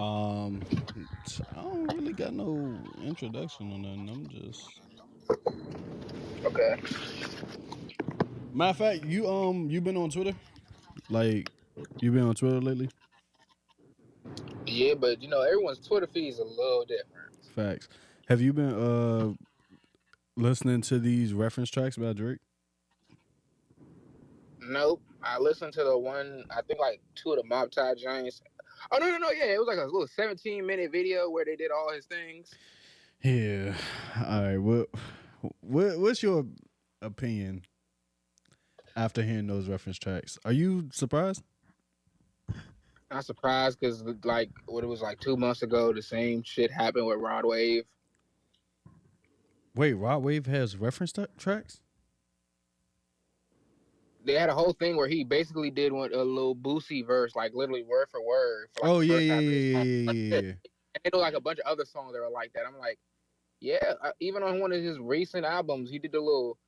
Um, I don't really got no introduction on nothing. I'm just Okay. matter of fact, you been on Twitter? Like you been on Twitter lately? Yeah, but everyone's Twitter feed is a little different. Facts. Have you been listening to these reference tracks about Drake? Nope. I listened to the one, I think like two of the Mob Tie Giants. Oh, no, no, no. Yeah, it was like a little 17-minute video where they did all his things. Yeah. All right. What's your opinion after hearing those reference tracks? Are you surprised? Not surprised because, like, what it was like 2 months ago, the same shit happened with Rod Wave. Wait, Rod Wave has reference tracks? They had a whole thing where he basically did a little Boosie verse, like literally word for word, for like Oh the yeah, first yeah, half of his yeah, song. yeah, Like, yeah, and yeah. they know like a bunch of other songs that were like that. I'm like, yeah, even on one of his recent albums, he did the little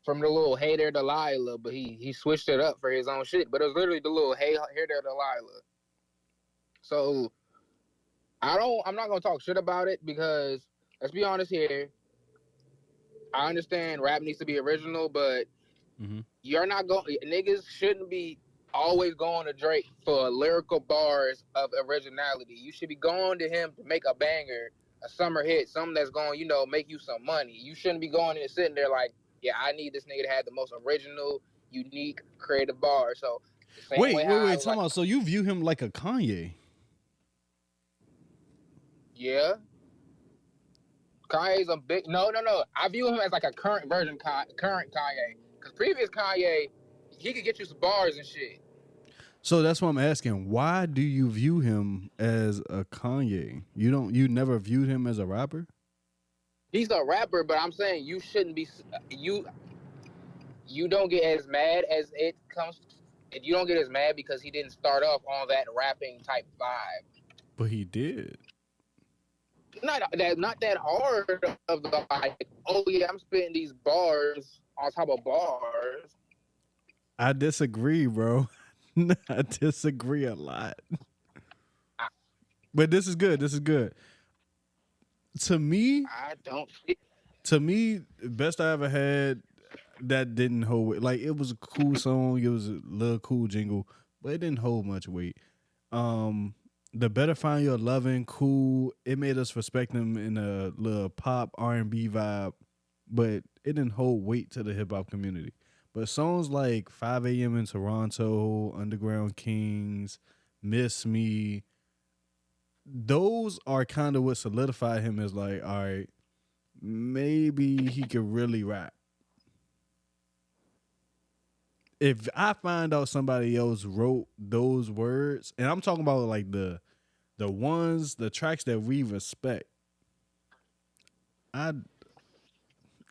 from the little "Hey There Delilah," but he switched it up for his own shit. But it was literally the little "Hey There Delilah." So I'm not gonna talk shit about it because let's be honest here. I understand rap needs to be original, but Mm-hmm. you're not going. Niggas shouldn't be always going to Drake for lyrical bars of originality. You should be going to him to make a banger, a summer hit, something that's going, make you some money. You shouldn't be going and sitting there like, yeah, I need this nigga to have the most original, unique, creative bar. So the same way how I Wait. Talking like, about so you view him like a Kanye? yeah, Kanye's a big no, no, no. I view him as like a current version, current Kanye, because previous Kanye, he could get you some bars and shit. So that's why I'm asking. Why do you view him as a Kanye? You never viewed him as a rapper? He's a rapper, but I'm saying you shouldn't be you. You don't get as mad as it comes. You don't get as mad because he didn't start off on that rapping type vibe. But he did. Not that hard of the like. Oh yeah, I'm spitting these bars on top of bars. I disagree, bro. I disagree a lot. I, But this is good. This is good. To me, I don't. best I ever had that didn't hold weight. Like it was a cool song, it was a little cool jingle, but it didn't hold much weight. Um the Better Find Your Loving, cool. It made us respect them in a little pop R&B vibe, but it didn't hold weight to the hip hop community. But songs like 5 a.m. in Toronto, Underground Kings, Miss Me, those are kind of what solidified him as like, all right, maybe he could really rap. If I find out somebody else wrote those words, and I'm talking about like the tracks that we respect, I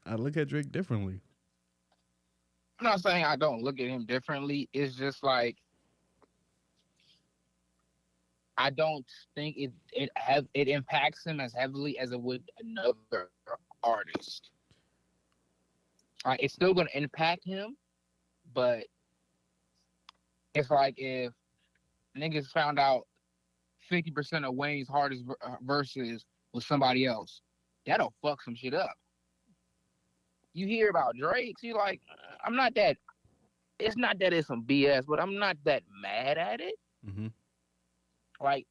I look at Drake differently. I'm not saying I don't look at him differently. It's just like I don't think it impacts him as heavily as it would another artist. It's still gonna impact him, but it's like if niggas found out 50% of Wayne's hardest verses was somebody else, that'll fuck some shit up. You hear about Drake's, you like, I'm not that. It's not that it's some BS, but I'm not that mad at it. Mm-hmm. Like,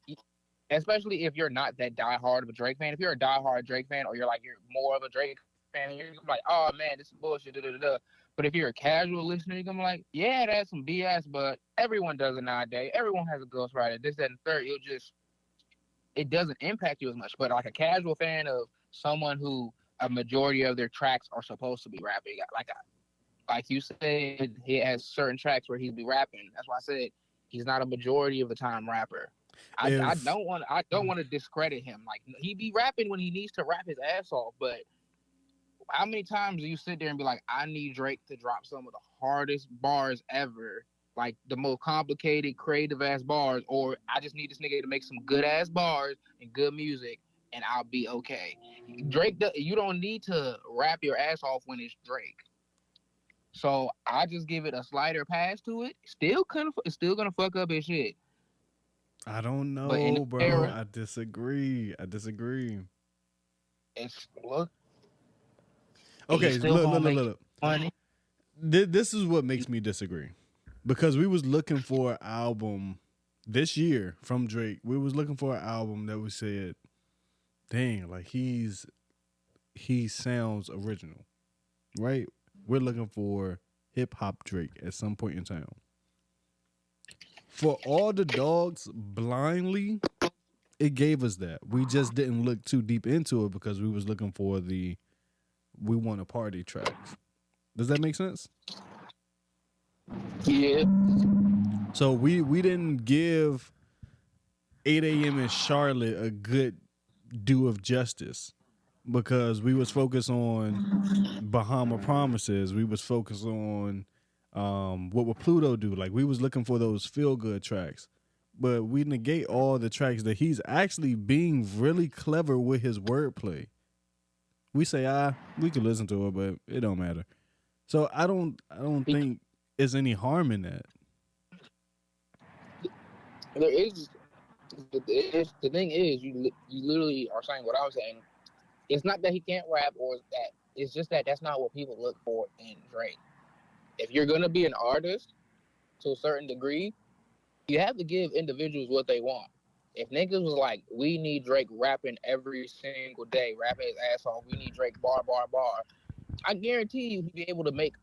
especially if you're not that diehard of a Drake fan. If you're a diehard Drake fan, or you're more of a Drake fan, you're like, oh man, this is bullshit. Da, da, da, da. But if you're a casual listener, you're gonna be like, yeah, that's some BS, but everyone does it nowadays. Everyone has a ghostwriter. This, that, and third. It doesn't impact you as much. But like a casual fan of someone who a majority of their tracks are supposed to be rapping, like you said, he has certain tracks where he'll be rapping. That's why I said he's not a majority of the time rapper. If I don't want to discredit him. Like he be rapping when he needs to rap his ass off, but how many times do you sit there and be like, I need Drake to drop some of the hardest bars ever, like the most complicated, creative ass bars, or I just need this nigga to make some good ass bars and good music, and I'll be okay. Drake, you don't need to rap your ass off when it's Drake. So I just give it a slider pass to it. Still gonna fuck up his shit. I don't But in know, this bro. era, I disagree. it's look, he's Okay, still look, gonna look, look, make look. money. This is what makes me disagree. Because we was looking for an album this year from Drake. We was looking for an album that we said, dang, like he sounds original, right? We're looking for hip hop Drake at some point in time. For all the dogs blindly, it gave us that. We just didn't look too deep into it because we was looking for the we want a party tracks. Does that make sense? Yeah, So we didn't give 8 a.m. in Charlotte a good due of justice because we was focused on Bahama Promises. We was focused on what would Pluto do? Like we was looking for those feel good tracks. But we negate all the tracks that he's actually being really clever with his wordplay. We say we could listen to it, but it don't matter. So I don't think there's any harm in that. there is. The thing is, you literally are saying what I was saying. It's not that he can't rap or that. It's just that that's not what people look for in Drake. If you're gonna be an artist to a certain degree, you have to give individuals what they want. If niggas was like, we need Drake rapping every single day, rapping his ass off, we need Drake bar, bar, bar, I guarantee you he'd be able to make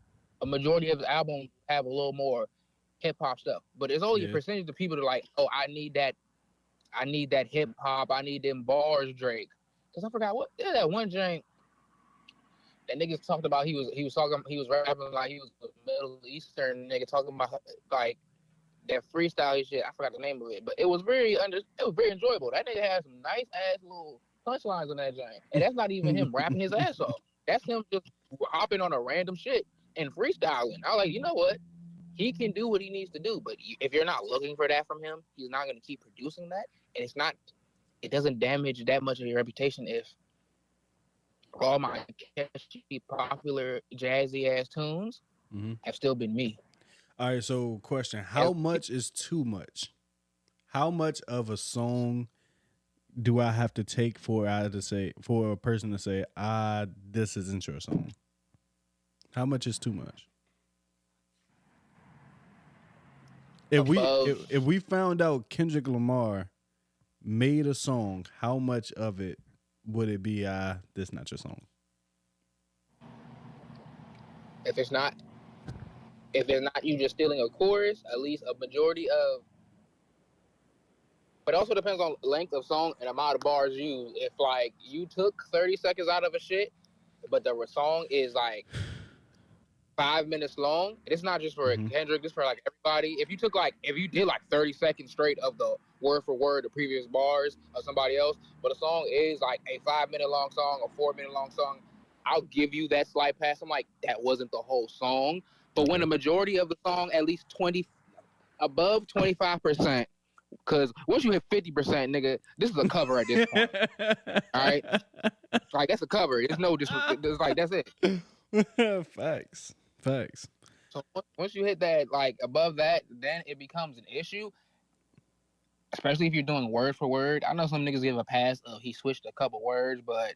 a majority of his album have a little more hip hop stuff. But it's only a Yeah. percentage of people that are like, oh, I need that hip hop, I need them bars, Drake. Cause I forgot what that one drink that niggas talked about. He was rapping like he was a Middle Eastern nigga talking about like that freestyle shit. I forgot the name of it, but it was very enjoyable. That nigga had some nice ass little punchlines on that joint, and that's not even him rapping his ass off. That's him just hopping on a random shit and freestyling. I was like, you know what? He can do what he needs to do, but if you're not looking for that from him, he's not going to keep producing that, and it's not. It doesn't damage that much of your reputation if all my catchy, popular, jazzy ass tunes Mm-hmm. have still been me. All right. So, question: And how much is too much? How much of a song do I have to take for a person to say, this isn't your song? How much is too much? If we above if we found out Kendrick Lamar made a song, how much of it would it be? This not your song. if it's not if it's not you just stealing a chorus, at least a majority of. But it also depends on length of song and amount of bars used. If like you took 30 seconds out of a shit, but the song is like 5 minutes long, and it's not just for Mm-hmm. Kendrick, it's for like everybody. If you did like 30 seconds straight of the word for word the previous bars of somebody else, but a song is like a 5 minute long song, a 4 minute long song, I'll give you that slight pass. I'm like, that wasn't the whole song. But when Okay. the majority of the song, at least 20 above 25%, because once you hit 50%, nigga, this is a cover at this point. All right, like that's a cover. It's no just. It's like that's it. Facts. Facts. So once you hit that, like above that, then it becomes an issue. Especially if you're doing word for word. I know some niggas give a pass of he switched a couple words, but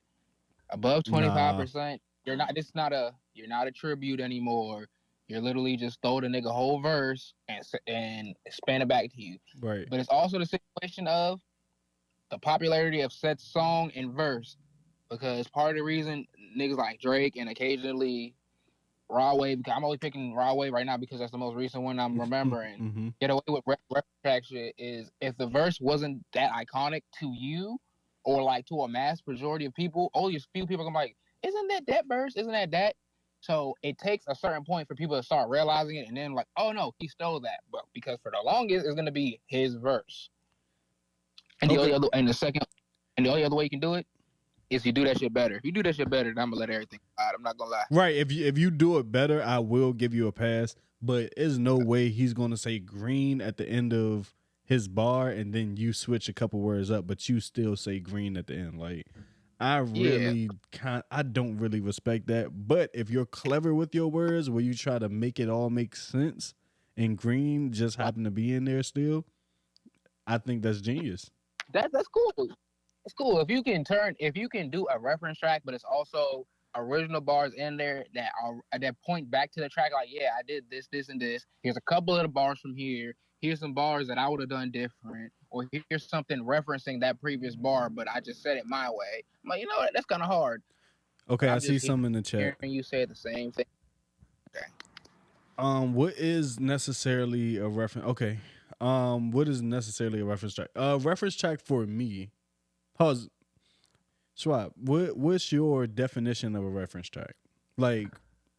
above Nah. 25%, you're not. This not a. You're not a tribute anymore. You're literally just throw the nigga whole verse and span it back to you. Right. But it's also the situation of the popularity of said song and verse, because part of the reason niggas like Drake and occasionally Raw Wave, because I'm only picking Raw Wave right now because that's the most recent one I'm remembering. Mm-hmm. Get away with rap track shit is if the verse wasn't that iconic to you or like to a mass majority of people, only a few people are gonna be like, isn't that verse? Isn't that? So it takes a certain point for people to start realizing it and then like, oh no, he stole that. But because for the longest it's gonna be his verse. And Okay. the only other way you can do it is you do that shit better. If you do that shit better, then I'm gonna let everything out. I'm not gonna lie. Right. If you do it better, I will give you a pass. But there's no way he's gonna say green at the end of his bar and then you switch a couple words up, but you still say green at the end. Like Yeah. I don't really respect that. But if you're clever with your words where you try to make it all make sense and green just Like, happen to be in there still, I think that's genius. That's cool. It's cool if you can do a reference track, but it's also original bars in there that point back to the track. Like, yeah, I did this, this, and this. Here's a couple of the bars from here. Here's some bars that I would have done different, or here's something referencing that previous bar, but I just said it my way. I'm like, you know what? That's kind of hard. But Okay, I I'm see just some in the hearing chat. you say the same thing. Okay. What is necessarily a reference? Okay. What is necessarily a reference track? Reference track for me. Pause. Swap. What's your definition of a reference track? Like,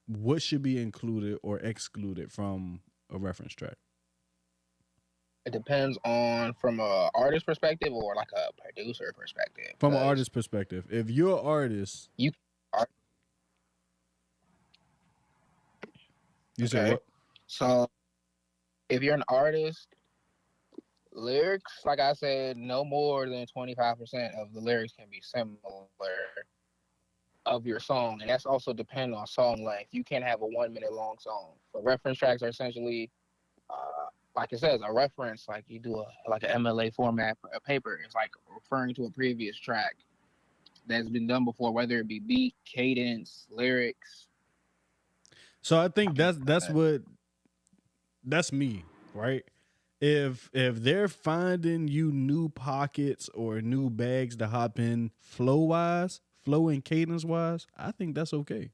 what should be included or excluded from a reference track? It depends on from a artist perspective or like a producer perspective, From an because artist perspective, if you're an artist, you you said okay. what? So if you're an artist, lyrics, like I said, no more than 25% of the lyrics can be similar of your song, and that's also dependent on song length. You can't have a 1 minute long song. But reference tracks are essentially, like it says, a reference. Like you do like an MLA format for a paper. It's like referring to a previous track that's been done before, whether it be beat, cadence, lyrics. So I think that's me, right? If they're finding you new pockets or new bags to hop in flow and cadence wise, I think that's okay.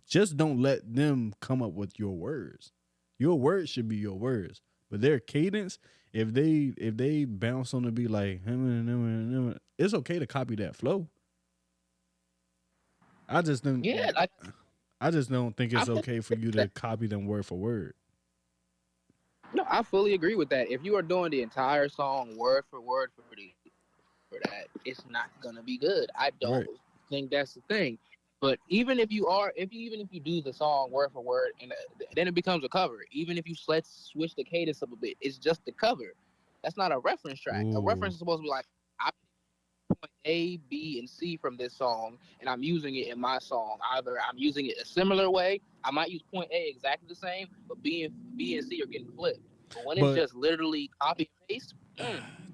Just don't let them come up with your words. Your words should be your words. But their cadence, if they bounce on to be like, it's okay to copy that flow. I just don't Yeah, like I just don't think I it's fully okay for agree you with to that. copy them word for word. No, I fully agree with that. If you are doing the entire song word for that, it's not gonna be good. I don't Right. think that's the thing. But even if you do the song word for word, and then it becomes a cover. Even if you let's switch the cadence up a bit, it's just the cover. That's not a reference track. A Ooh. reference is supposed to be like I point A, B, and C from this song, and I'm using it in my song. Either I'm using it a similar way. I might use point A exactly the same, but B and C are getting flipped. But when it's But just literally copy and paste,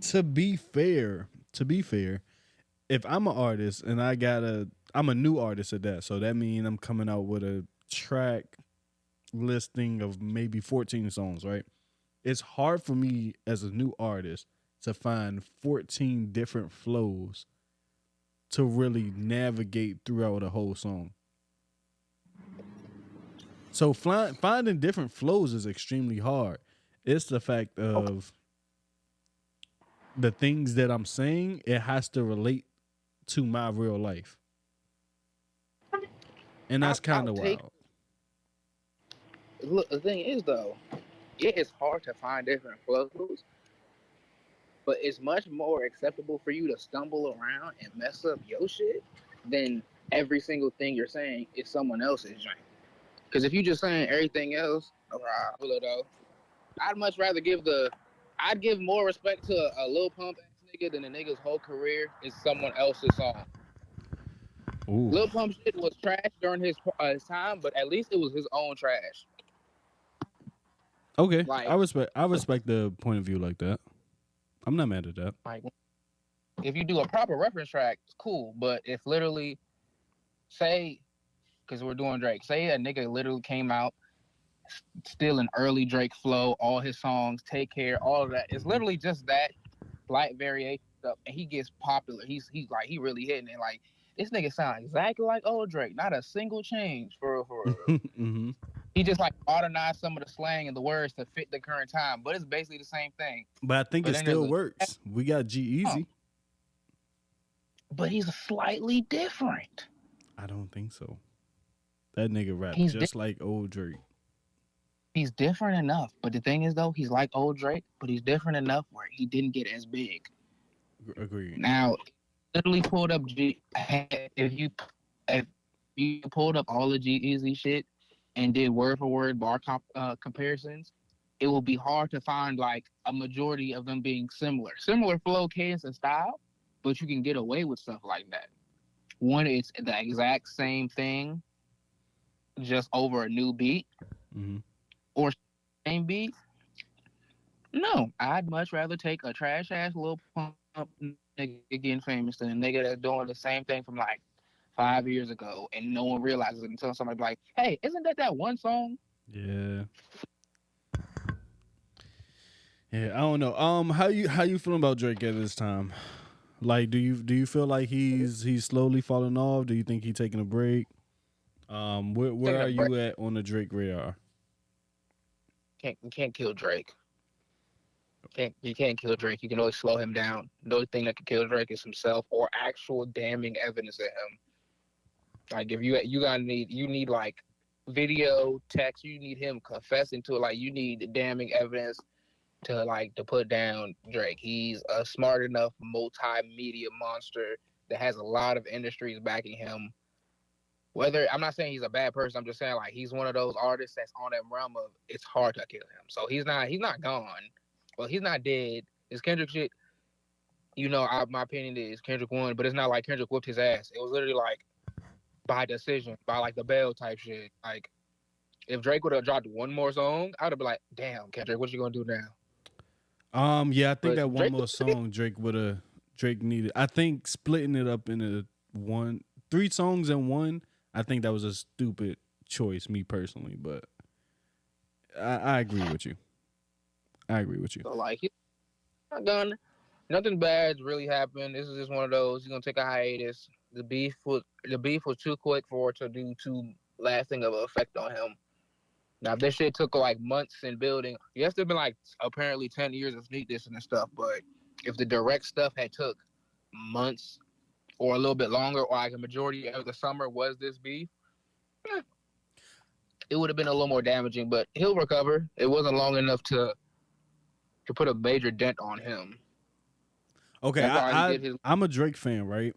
to be fair, if I'm an artist and I'm a new artist at that, so that means I'm coming out with a track listing of maybe 14 songs, right? It's hard for me as a new artist to find 14 different flows to really navigate throughout a whole song. So finding different flows is extremely hard. It's the fact okay, of the things that I'm saying, it has to relate to my real life. And that's kind I'll of take. wild. Look, the thing is though, yeah, it's hard to find different flows, but it's much more acceptable for you to stumble around and mess up your shit than every single thing you're saying is someone else's joint. Because if you just saying everything else, though, I'd much rather I'd give more respect to a Lil Pump ass nigga than a nigga's whole career is someone else's song. Ooh. Lil Pump shit was trash during his time, but at least it was his own trash. Okay. I Like, respect I respect the point of view like that. I'm not mad at that. like if you do a proper reference track, it's cool. But if literally, say, because we're doing Drake, say a nigga literally came out still an early Drake flow, all his songs, Take Care, all of that. It's Mm-hmm. literally just that slight variation stuff, and he gets popular. He's like he really hitting it. Like this nigga sound exactly like old Drake, not a single change for real, for real. Mm-hmm. He just like modernized some of the slang and the words to fit the current time, but it's basically the same thing. But I think But it then there's still a works. We got G oh, Easy. but he's slightly different. I don't think so. That nigga rap He's just like old Drake. he's different enough. But the thing is though, he's like old Drake, but he's different enough where he didn't get as big. Agreed. Now, literally pulled up if you pulled up all the G Easy shit and did word for word comparisons, it will be hard to find like a majority of them being similar flow, cadence, and style. But you can get away with stuff like that. One, it's the exact same thing, just over a new beat, Mm-hmm. or same beat. No, I'd much rather take a trash ass little pump nigga getting famous than a nigga that's doing the same thing from like 5 years ago and no one realizes it until somebody be like, "Hey, isn't that one song?" Yeah. Yeah, I don't know. How you feeling about Drake at this time? Like, do you feel like he's slowly falling off? Do you think he's taking a break? Where Taking are a break. you at on the Drake radar? You can't kill Drake. You can't kill Drake. You can always slow him down. The only thing that can kill Drake is himself or actual damning evidence of him. Like if you need like video, text, you need him confessing to it. Like you need damning evidence to put down Drake. He's a smart enough multimedia monster that has a lot of industries backing him. Whether I'm not saying he's a bad person, I'm just saying like he's one of those artists that's on that realm of it's hard to kill him. So he's not gone. Well, he's not dead. His Kendrick shit, my opinion is Kendrick won, but it's not like Kendrick whooped his ass. It was literally like by decision, by like the bell type shit. Like if Drake would have dropped one more song, I'd have been like, damn, Kendrick, what you gonna do now? Yeah, I think But that one Drake, more song Drake needed. I think splitting it up into three songs in one. I think that was a stupid choice, me personally, but I agree with you. I agree with you. so like he's not done. Nothing bad's really happened. This is just one of those. He's gonna take a hiatus. The beef was too quick for it to do too lasting of an effect on him. Now, if this shit took like months in building, yes, there've been like apparently 10 years of sneak this and stuff. But if the direct stuff had took months or a little bit longer, or like a majority of the summer was this beef, eh, it would have been a little more damaging. But he'll recover. It wasn't long enough to put a major dent on him. Okay, That's why he did his. I'm a Drake fan, right?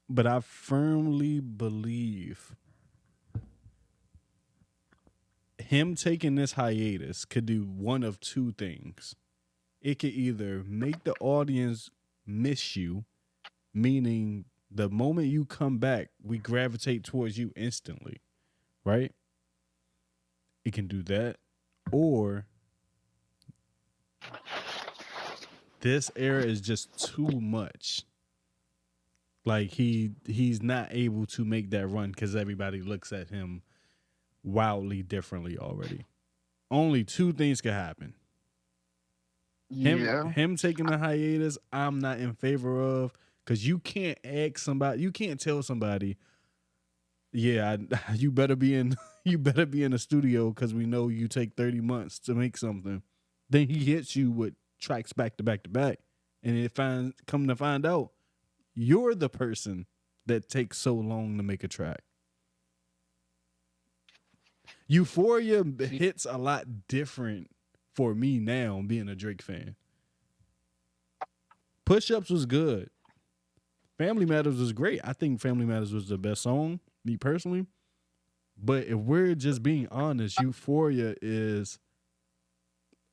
But I firmly believe him taking this hiatus could do one of two things. It could either make the audience miss you, meaning the moment you come back, we gravitate towards you instantly, right? It can do that. Or this era is just too much. Like he's not able to make that run because everybody looks at him wildly differently already. Only two things can happen. Him Yeah. him taking a hiatus, I'm not in favor of because you can't ask somebody, you can't tell somebody, yeah, you better be in you better be in the studio because we know you take 30 months to make something. Then he hits you with tracks back to back to back, and come to find out you're the person that takes so long to make a track. Euphoria hits a lot different for me now being a Drake fan. Push Ups was good. Family Matters was great. I think Family Matters was the best song, me personally. But if we're just being honest, Euphoria is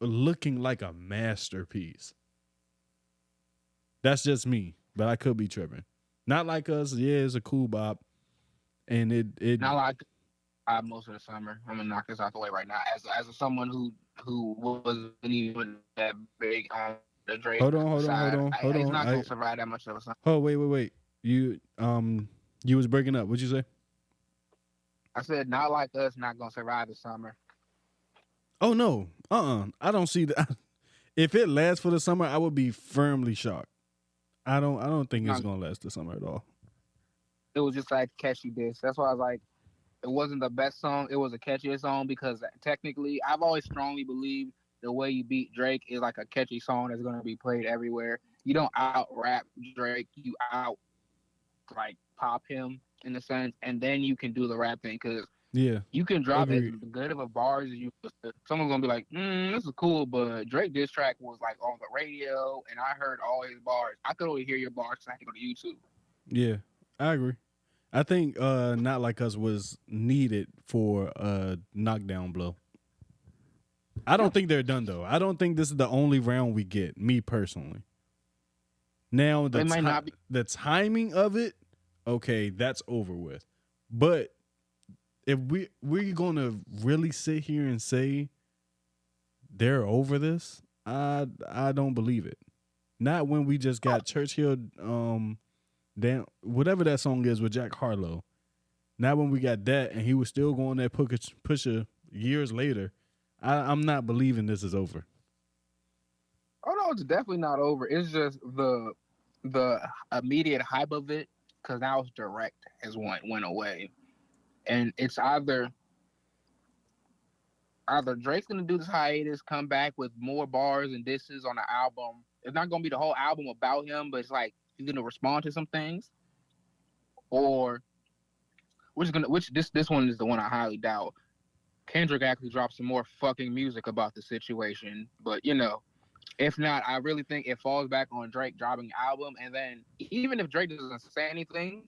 looking like a masterpiece. That's just me, but I could be tripping. Not Like Us, yeah, it's a cool bop. And it Not like most of the summer. I'm gonna knock this out the way right now. As someone who wasn't even that big on the Drake side, hold he's on. not gonna survive that much of a summer. Oh, wait. You was breaking up. What'd you say? I said not like us, not gonna survive the summer. Oh no. I don't see that. If it lasts for the summer, I would be firmly shocked. I don't think it's No, gonna last the summer at all. it was just like catchy diss. That's why I was like, it wasn't the best song. It was a catchy song because technically, I've always strongly believed the way you beat Drake is like a catchy song that's gonna be played everywhere. You don't out rap Drake. You out like pop him in a sense, and then you can do the rap thing because Yeah. you can drop as Agreed. good of a bars as you. Someone's gonna be like, "This is cool," but Drake diss track was like on the radio, and I heard all his bars. I could only hear your bars because I had to go to YouTube. Yeah. I agree. I think Not Like Us was needed for a knockdown blow. I don't Yep. think they're done though. I don't think this is the only round we get, me personally. Now It might not be. the timing of it, okay, that's over with. But if we're gonna really sit here and say they're over this, I don't believe it. Not when we just got Churchill, damn, whatever that song is with Jack Harlow. Not when we got that, and he was still going that Pusher years later. I'm not believing this is over. Oh no, it's definitely not over. It's just the immediate hype of it, because now it's direct, has went away, and it's either Drake's gonna do this hiatus, come back with more bars and disses on the album. It's not gonna be the whole album about him, but it's like he's gonna respond to some things, or which this one is the one I highly doubt. Kendrick actually dropped some more fucking music about the situation, but if not, I really think it falls back on Drake dropping an album, and then even if Drake doesn't say anything,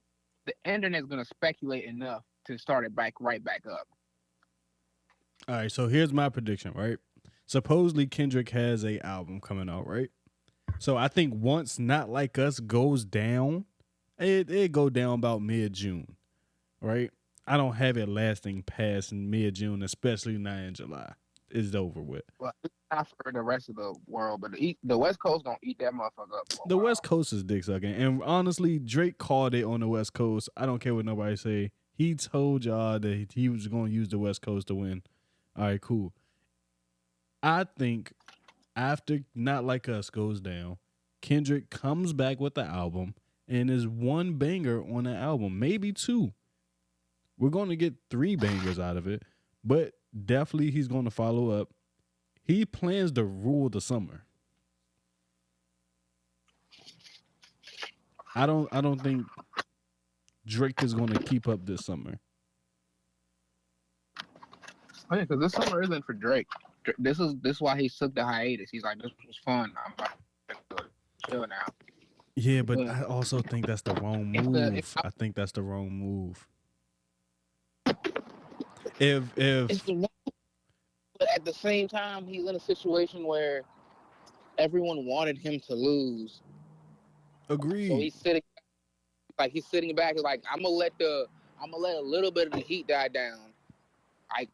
the internet's gonna speculate enough to start it right back up. All right, so here's my prediction, right? Supposedly Kendrick has a album coming out, right? So I think once Not Like Us goes down, it go down about mid-June, right? I don't have it lasting past mid-June, especially not in July. It's over with. Well, it's not for the rest of the world, but the West Coast gonna eat that motherfucker up for a The West while. Coast is dick sucking, and honestly, Drake called it on the West Coast. I don't care what nobody say. He told y'all that he was going to use the West Coast to win. All right, cool. I think after Not Like Us goes down, Kendrick comes back with the album and is one banger on the album, maybe two. We're going to get three bangers out of it, but definitely he's going to follow up. He plans to rule the summer. I don't think Drake is going to keep up this summer. Oh, yeah, because this summer isn't for Drake. This is why he took the hiatus. He's like, this was fun. I'm about to chill now. Yeah, but I also think that's the wrong move. I think that's the wrong move. It's If the but at the same time, he's in a situation where everyone wanted him to lose. agreed, So he's sitting back, like, I'm gonna let a little bit of the heat die down. Like,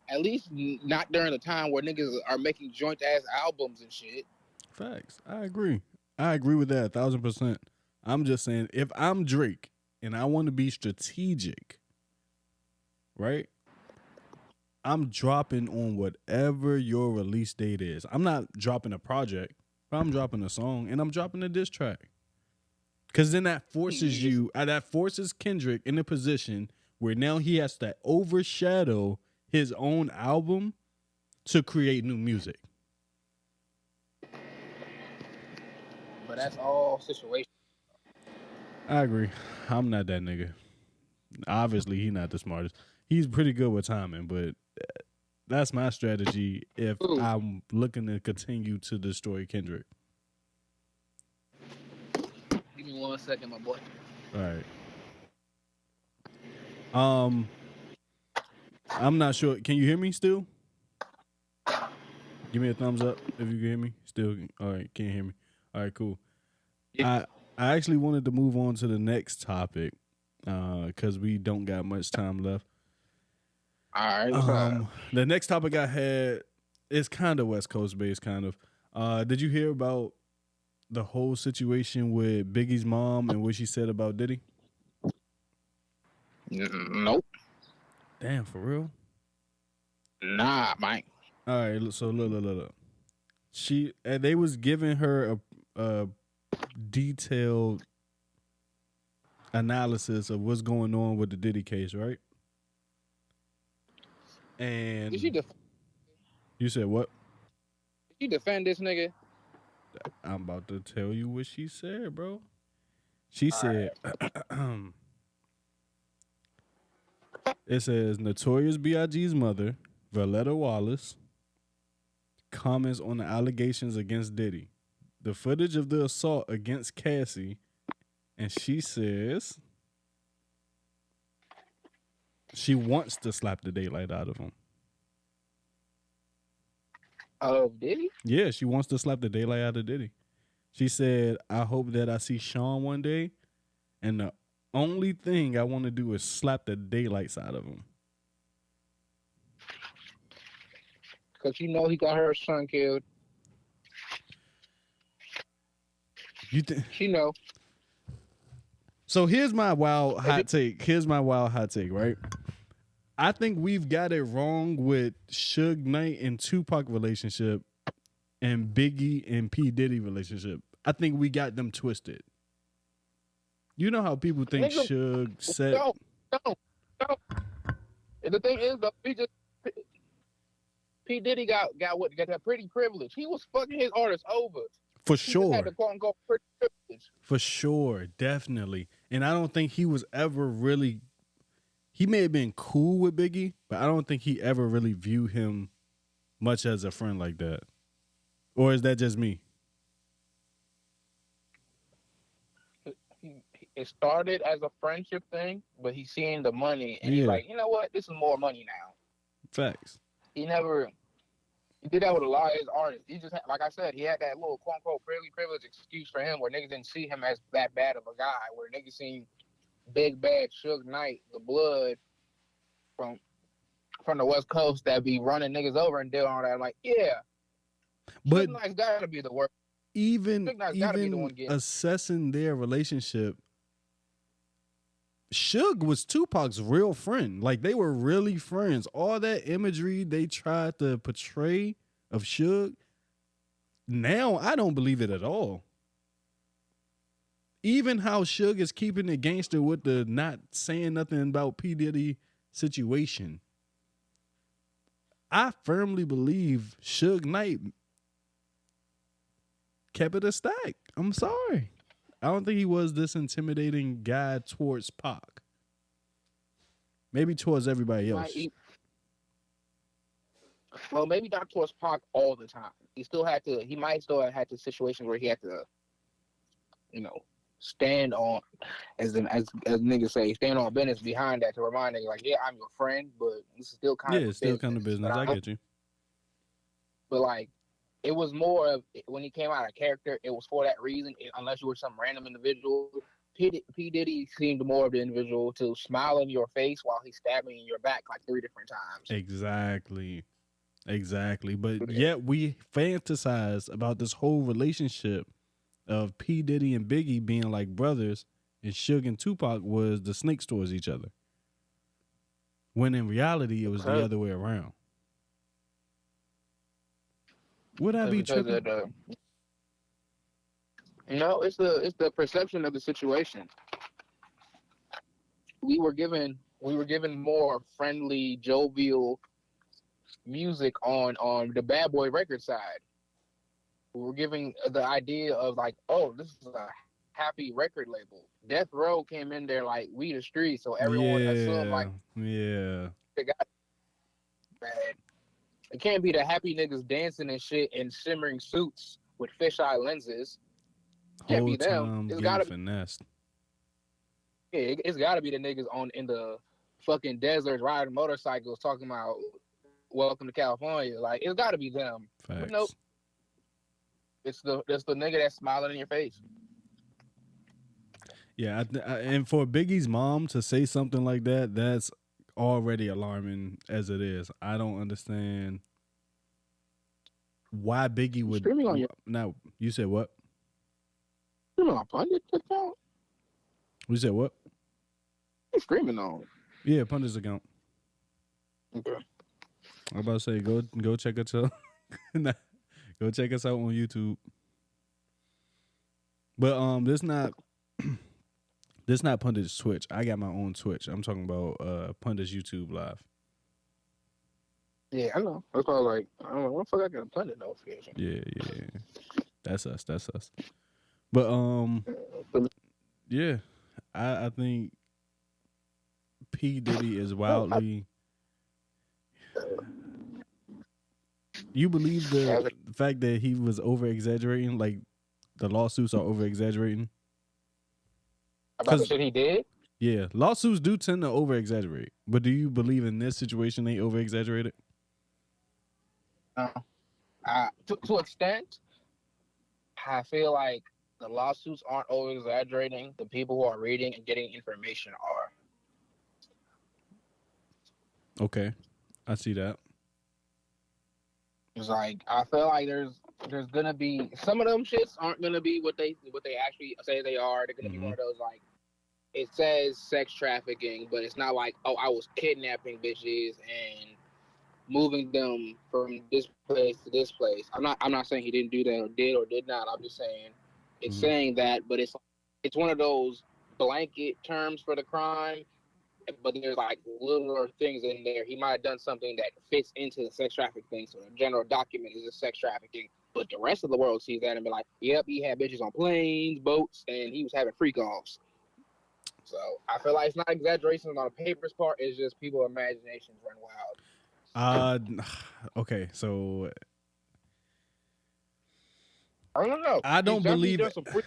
at least not during the time where niggas are making joint ass albums and shit. facts. I agree. I agree with that 1,000%. I'm just saying, if I'm Drake and I want to be strategic, right? I'm dropping on whatever your release date is. I'm not dropping a project, but I'm dropping a song and I'm dropping a diss track. Cause then that forces Kendrick in a position where now he has to overshadow his own album to create new music. But that's all situation. I agree. I'm not that nigga. Obviously, he's not the smartest. He's pretty good with timing, but that's my strategy if Ooh. I'm looking to continue to destroy Kendrick. Give me 1 second, my boy. All right. I'm not sure. Can you hear me still? Give me a thumbs up if you can hear me. Still, all right. Can't hear me. All right, cool. Yeah. I actually wanted to move on to the next topic because we don't got much time left. All right, what's up? The next topic I had is kind of West Coast based, kind of. Did you hear about the whole situation with Biggie's mom and what she said about Diddy? Nope. Damn, for real? Nah, Mike. All right, so look. They was giving her a detailed analysis of what's going on with the Diddy case, right? And you said what? Did she defend this nigga? I'm about to tell you what she said, bro. She said, it says Notorious B.I.G.'s mother, Valletta Wallace, comments on the allegations against Diddy, the footage of the assault against Cassie, and she says she wants to slap the daylight out of him. Oh, Diddy? Yeah, she wants to slap the daylight out of Diddy. She said, I hope that I see Sean one day, and the only thing I want to do is slap the daylights out of him. because she know he got her son killed. She know. So here's my wild hot take. Right? I think we've got it wrong with Suge Knight and Tupac relationship and Biggie and P. Diddy relationship. I think we got them twisted. You know how people think Suge said. No. And the thing is, though, P. Diddy got that pretty privilege. He was fucking his artists over. For sure. He just had the quote unquote pretty privilege. For sure, definitely. And I don't think he was ever really. He may have been cool with Biggie, but I don't think he ever really viewed him much as a friend like that. Or is that just me? It started as a friendship thing, but he's seeing the money, and he's like, you know what? This is more money now. Facts. He did that with a lot of his artists. He just, like I said, he had that little quote unquote privilege excuse for him where niggas didn't see him as that bad of a guy, where niggas seen Big Bad Suge Knight, the blood from the West Coast that be running niggas over and doing all that. Like, yeah. But Suge Knight's gotta be the worst. Even assessing their relationship, Suge was Tupac's real friend. Like, they were really friends. All that imagery they tried to portray of Suge, now I don't believe it at all. Even how Suge is keeping it gangster with the not saying nothing about P. Diddy situation. I firmly believe Suge Knight kept it a stack. I'm sorry. I don't think he was this intimidating guy towards Pac. Maybe towards everybody else. Well, maybe not towards Pac all the time. He might still have had the situation where he had to, stand on, as niggas say, stand on business behind that to remind niggas, like, yeah, I'm your friend, but this is still kind of still kind of business. I get you. But like, it was more of when he came out of character, it was for that reason. Unless you were some random individual, P. Diddy seemed more of the individual to smile in your face while he's stabbing in your back like 3 different times. Exactly. But yet we fantasize about this whole relationship of P. Diddy and Biggie being like brothers, and Suge and Tupac was the snakes towards each other. When in reality, it was the other way around. Would I be tripping? No, it's the perception of the situation. We were given more friendly, jovial music on the Bad Boy record side. We were giving the idea of like, oh, this is a happy record label. Death Row came in there like we the street, so everyone assumed like, they got bad. It can't be the happy niggas dancing and shit in shimmering suits with fisheye lenses. Can't be them. It's gotta be finessed. Yeah, it's gotta be the niggas in the fucking desert riding motorcycles talking about welcome to California. Like, it's gotta be them. Facts. But nope. It's the nigga that's smiling in your face. Yeah, and for Biggie's mom to say something like that, that's already alarming as it is. I don't understand why Biggie would. Now, you said what? Streaming on Pundit account? You said what? You're streaming on. Yeah, Pundit's account. Okay. I'm about to say go check us out. Go check us out on YouTube. But this not Pundit's Twitch. I got my own Twitch. I'm talking about Pundit's YouTube live. Yeah, I know. That's why I was like, I don't know what the fuck I got a Pundit notification. Yeah. That's us. But yeah. I think P. Diddy is wildly. You believe the fact that he was over exaggerating, like the lawsuits are over exaggerating? About the shit he did? Yeah, lawsuits do tend to over exaggerate. But do you believe in this situation they over exaggerated? To an extent, I feel like the lawsuits aren't over exaggerating. The people who are reading and getting information are. Okay, I see that. It's like I feel like there's gonna be some of them shits aren't gonna be what they actually say they are. They're gonna be one of those like it says sex trafficking, but it's not like I was kidnapping bitches and moving them from this place to this place. I'm not saying he didn't do that or did not. I'm just saying it's saying that, but it's one of those blanket terms for the crime. But there's like littler things in there. He might have done something that fits into the sex trafficking thing. So the general document is a sex trafficking. But the rest of the world sees that and be like, yep, he had bitches on planes, boats, and he was having freak offs. So I feel like it's not exaggeration on the paper's part. It's just people's imaginations run wild. Okay, so I don't know. I don't believe it. Done some freak.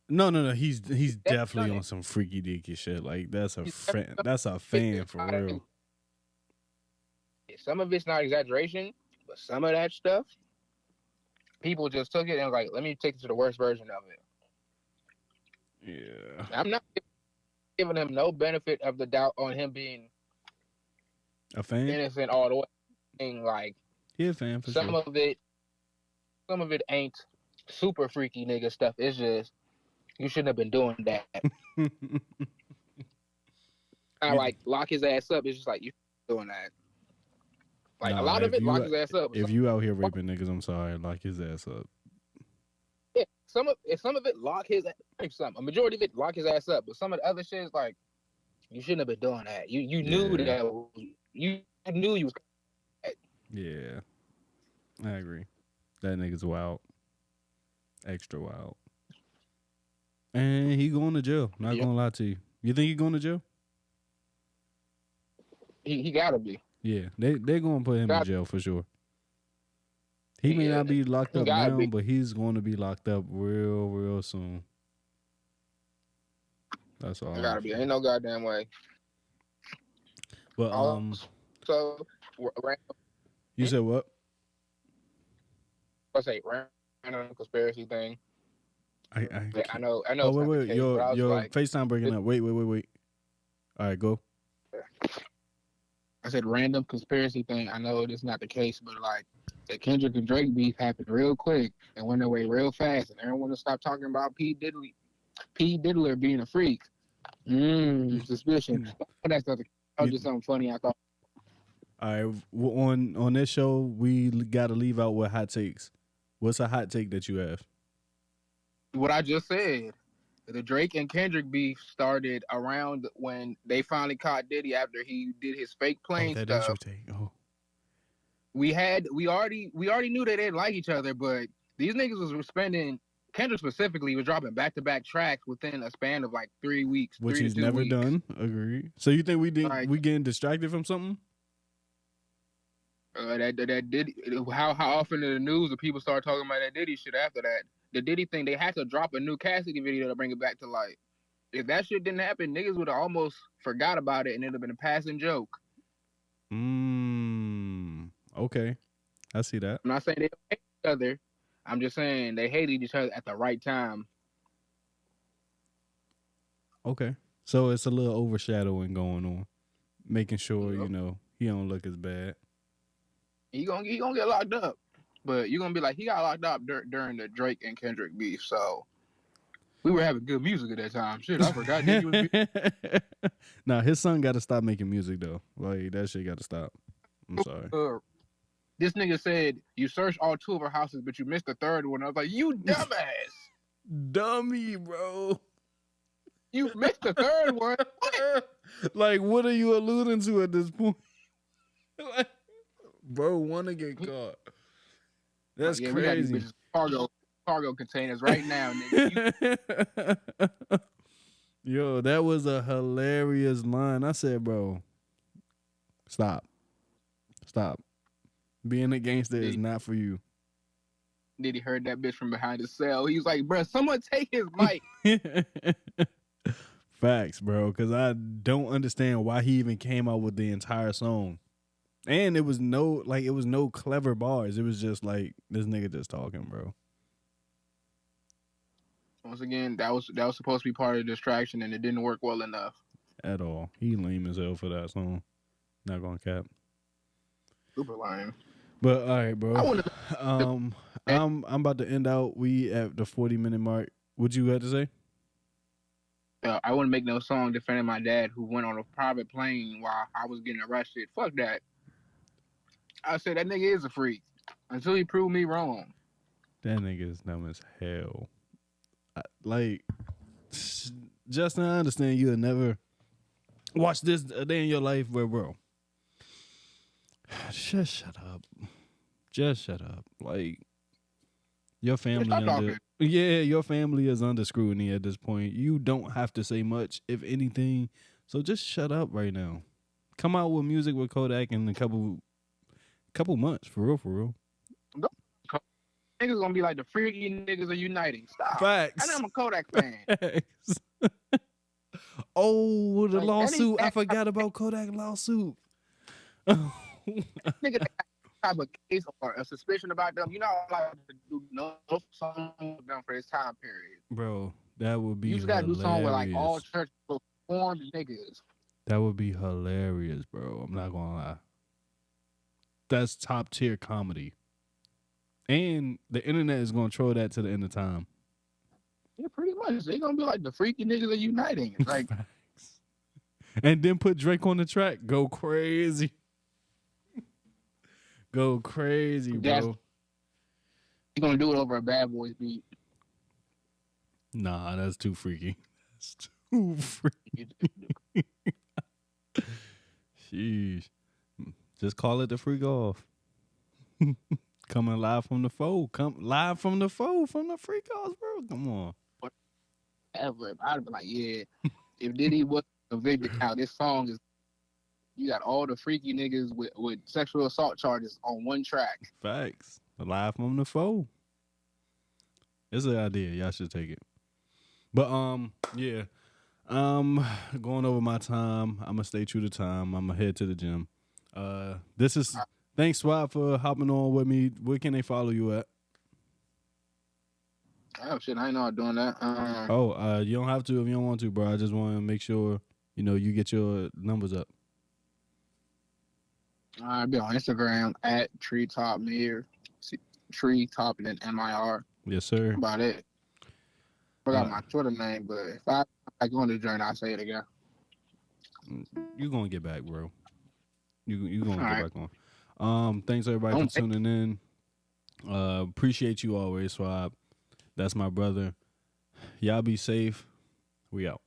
No. He's definitely done on some freaky deaky shit. Like that's a He's fan for real. Some of it's not exaggeration, but some of that stuff, people just took it and was like, let me take it to the worst version of it. Yeah. I'm not giving him no benefit of the doubt on him being a fan, innocent all the way. Being like, he a fan for some sure. Some of it ain't super freaky nigga stuff. It's just you shouldn't have been doing that. I like lock his ass up. It's just like you doing that. Like a lot of it, lock his ass up. If you out here raping niggas, I'm sorry, lock his ass up. Yeah, some of it, lock his. A majority of it, lock his ass up. But some of the other shit is like, you shouldn't have been doing that. You knew that. You knew you was. Yeah, I agree. That nigga's wild, extra wild, and he going to jail. Not gonna lie to you. You think he going to jail? He gotta be. Yeah, they gonna put him in jail for sure. He may not be locked up now, but he's going to be locked up real soon. That's all. Gotta be. Ain't no goddamn way. But so you said what? I say random conspiracy thing. I know. Oh wait, your like, FaceTime breaking up. Wait. All right, go. I said random conspiracy thing. I know it's not the case, but like the Kendrick and Drake beef happened real quick and went away real fast, and everyone to stop talking about P. Diddler being a freak. Suspicion. That's just something funny I thought. All right, on this show, we got to leave out with hot takes. What's a hot take that you have? What I just said. The Drake and Kendrick beef started around when they finally caught Diddy after he did his fake plane stuff. Is your take. Oh. We already knew they didn't like each other, but these niggas was spending. Kendrick specifically was dropping back-to-back tracks within a span of like 3 weeks, which he's never done. Agreed. So you think we getting distracted from something? That Diddy. How often in the news do people start talking about that Diddy shit after that? The Diddy thing, they had to drop a new Cassidy video to bring it back to light. If that shit didn't happen, niggas would have almost forgot about it and it'd have been a passing joke. Okay. I see that. I'm not saying they hate each other. I'm just saying they hated each other at the right time. Okay. So it's a little overshadowing going on. Making sure, he don't look as bad. He gonna get locked up. But you're going to be like, he got locked up during the Drake and Kendrick beef, so we were having good music at that time. Shit, I forgot Diddy was Nah, his son got to stop making music, though. Like, that shit got to stop. I'm sorry. This nigga said, you searched all 2 of our houses, but you missed the 3rd one. I was like, you dumbass. Dummy, bro. You missed the 3rd one? What? Like, what are you alluding to at this point? Like, bro, want to get caught. That's crazy. We got cargo containers right now, nigga. Yo, that was a hilarious line. I said, bro, stop. Being a gangster is not for you. Diddy heard that bitch from behind the cell. He was like, bro, someone take his mic. Facts, bro, because I don't understand why he even came out with the entire song. And it was no clever bars. It was just like this nigga just talking, bro. Once again, that was supposed to be part of the distraction, and it didn't work well enough. At all. He lame as hell for that song. Not gonna cap. Super lame. But all right, I bro. wouldn't I'm about to end out. We at the 40-minute mark. What you had to say? I wouldn't make no song defending my dad who went on a private plane while I was getting arrested. Fuck that. I said that nigga is a freak until he proved me wrong. That nigga is dumb as hell. Like, Justin, I understand you'll never watch this a day in your life, bro. Just shut up. Just shut up. Like, your family Stop talking. your family is under scrutiny at this point. You don't have to say much, if anything. So just shut up right now. Come out with music with Kodak in a couple months, for real. Niggas gonna be like the freaky niggas are uniting. Stop. Facts. I'm a Kodak fan. Facts. Oh, the Like, lawsuit. I forgot about Kodak lawsuit. Nigga type of case or a suspicion about them, you know, like to do no song with them for this time period. Bro, that would be You just gotta do something with like all hilarious. church reformed niggas. That would be hilarious, bro. I'm not gonna lie. That's top tier comedy. And the internet is gonna troll that to the end of time. Yeah, pretty much. They gonna be like the freaky niggas are uniting. Like, Facts. And then put Drake on the track. Go crazy. Go crazy, bro. you gonna do it over a Bad Boys beat. Nah, that's too freaky. That's too freaky. Sheesh. Just call it the freak off. Coming live from the foe. Come live from the foe, from the freak offs, bro. Come on. Ever. I'd be like, yeah. If Diddy was convicted, now this song is. You got all the freaky niggas with sexual assault charges on one track. Facts. Live from the foe. It's an idea. Y'all should take it. But yeah. Going over my time. I'ma stay true to time. I'ma head to the gym. This is thanks, Swap, for hopping on with me. Where can they follow you at? Oh shit, I ain't know I'm doing that. You don't have to if you don't want to, bro. I just want to make sure you get your numbers up. I'll be on Instagram at TreetopMir. Treetop and then MIR. Yes, sir. About it. Forgot my Twitter name, but if I go on the journey, I'll say it again. You're gonna get back, bro. You gonna get back on. Thanks everybody for tuning in. Appreciate you always, Swab. That's my brother. Y'all be safe. We out.